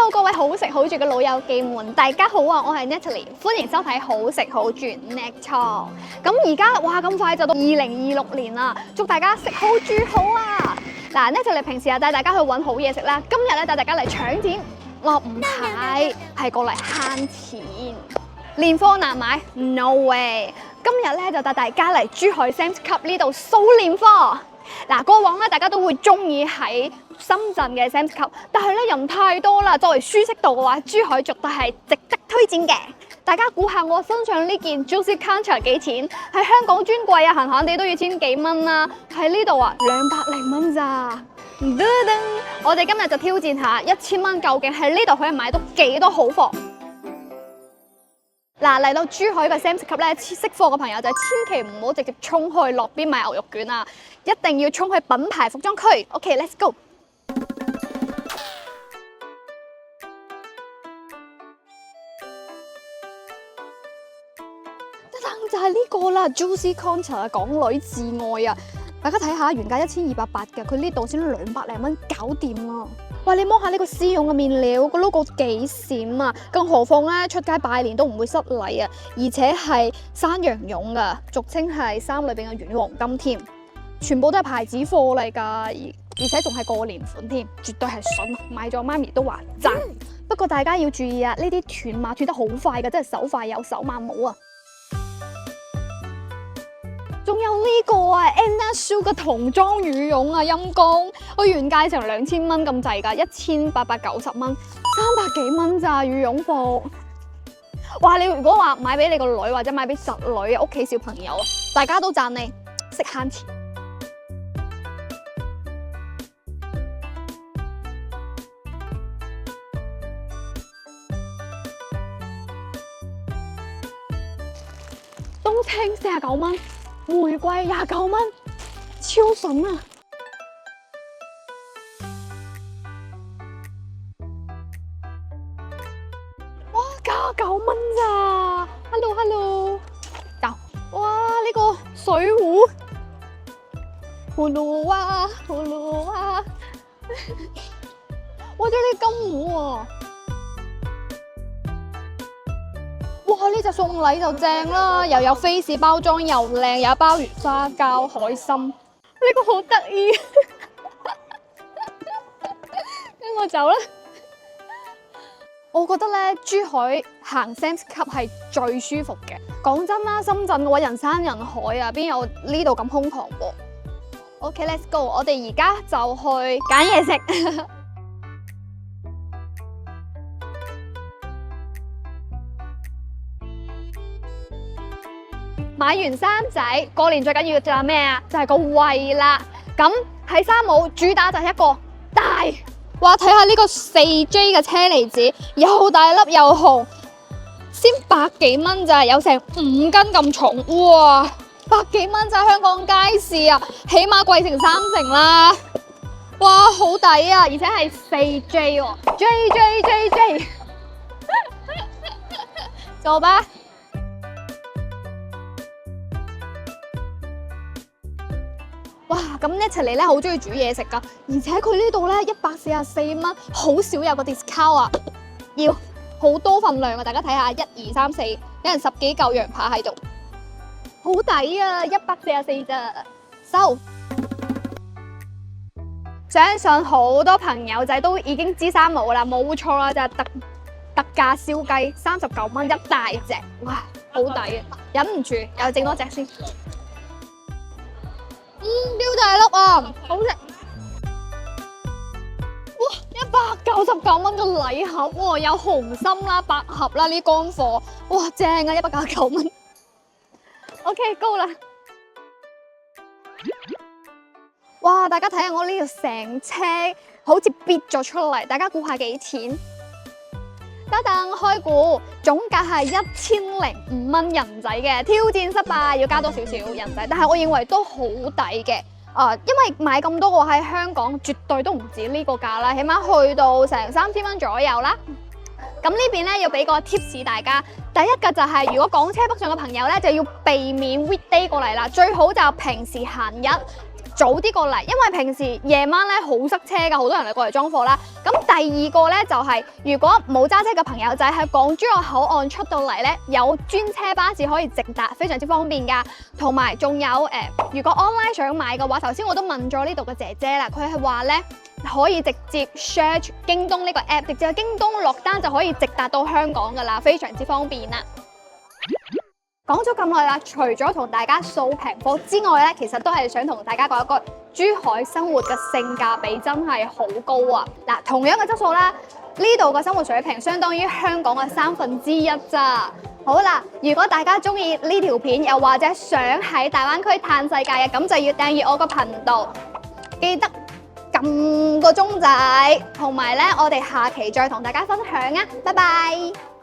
Hello， 各位好食好住嘅老友記們，大家好啊！我係 Natalie， 歡迎收睇好食好住 Nat Talk。咁而家哇咁快就到2026年啦，祝大家食好住好啊！嗱 ，Natalie 平時啊帶大家去揾好嘢食啦，今日咧帶大家嚟搶錢，我唔係過嚟慳錢。年貨難買 ，no way！ 今日咧就帶大家嚟珠海 Sam's Club 呢度掃年貨。嗱，過往咧大家都會中意喺深圳嘅 Sam's Club， 但係咧人太多啦，作為舒適度嘅話，珠海絕對係值得推薦嘅。大家估下我身上呢件 Juicy Concha 幾錢？喺香港專櫃啊，閒閒地都要千幾蚊啦，喺呢度啊200零蚊咋。我哋今日就挑戰下1000蚊究竟喺呢度可以買到幾多好貨？嗱，嚟到珠海嘅 Sam's Club 咧，識貨嘅朋友就千祈唔好直接衝去落邊買牛肉卷啊，一定要衝去品牌服裝區。OK，let's go。就係呢個啦 ，Juicy Concha 港女至愛啊！大家睇下原價1280嘅，佢呢度先200零蚊搞掂啊！喂，你摸下呢個絲絨嘅面料，個 logo 幾閃啊！更何況咧出街拜年都唔會失禮啊！而且係山羊絨噶，俗稱係衫裏邊嘅軟黃金添，全部都係牌子貨嚟㗎，而且仲係過年款添，絕對係筍，買咗媽咪都話讚。不過大家要注意啊，呢啲斷碼斷得好快㗎，真係手快有手慢冇啊！仲有呢個啊 Anna Sue 嘅童裝羽絨啊，陰公，我原價成2000蚊咁滯㗎，1890蚊，300幾蚊咋羽絨服。哇！你如果話買俾你個女或者買俾侄女屋企小朋友，大家都讚你識慳錢。冬青49蚊。玫瑰29蚊，超筍啊！哇，99蚊咋 ？Hello， 哇，呢個水壺，葫蘆娃，哇，仲有啲金壺喎！哇！呢隻送禮就正啦，又有 face 包裝又靚，有鮑魚、沙膠、海參，呢個好得意。跟我走啦。我覺得咧，珠海行 Sam's Club 係最舒服嘅。講真啦，深圳嘅話人山人海啊，邊有呢度咁空曠喎？OK，let's go， 我哋而家就去揀嘢食。買完衫仔，過年最緊要就係咩啊？就係個胃啦。咁喺山姆主打就係一個大，哇！睇下呢個4J 嘅車厘子，又大粒又紅，先100幾蚊咋，有成5斤咁重，哇！100幾蚊咋，香港街市啊，起碼貴成3成啦。哇，好抵啊！而且係4J 喎，J， 做吧。哇！咁 Natalie 咧好中意煮嘢食噶，而且佢呢度咧144蚊，好少有個 discount 啊，要好多份量啊！大家睇下，1、2、3、4，有人10幾嚿羊扒喺度，好抵啊！144咋，收。相信好多朋友仔都已經知山姆啦，冇錯啦，就係特價燒雞，39蚊一大隻，哇，好抵啊！忍唔住又整多隻先。超大粒啊，好食！哇，199蚊個禮盒喎，有紅心啦、百合啦呢乾貨，哇正啊，199蚊。OK， 高啦！哇，大家睇下我呢度成車好似咇咗出嚟，大家估下幾錢？等開估，總價係1005蚊人仔嘅，挑戰失敗，要加多少少人仔，但係我認為都好抵嘅。因為買咁多個喺香港絕對都唔止呢個價啦，起碼去到成3000蚊左右啦。咁呢邊咧要俾個 tips 大家，第一個就係如果港車北上嘅朋友咧，就要避免 weekday 過嚟啦，最好就平時閒日。早啲過嚟，因為平時夜晚咧好塞車㗎，好多人嚟過嚟裝貨啦。咁第二個咧就係，如果冇揸車嘅朋友仔喺港珠澳口岸出到嚟咧，有專車巴士可以直達，非常之方便㗎。同埋仲有如果 online 想買嘅話，頭先我都問咗呢度嘅姐姐啦，佢係話咧可以直接 search 京東呢個 app， 直接喺京東落單就可以直達到香港㗎啦，非常之方便啦。講咗咁耐啦，除咗同大家掃平貨之外咧，其實都係想同大家講一個珠海生活嘅性價比真係好高啊！嗱，同樣嘅質素啦，呢度嘅生活水平相當於香港嘅1/3咋。好啦，如果大家中意呢條片，又或者想喺大灣區嘆世界嘅，咁就要訂閱我個頻道，記得撳個鐘仔，同埋咧，我哋下期再同大家分享啊！拜拜。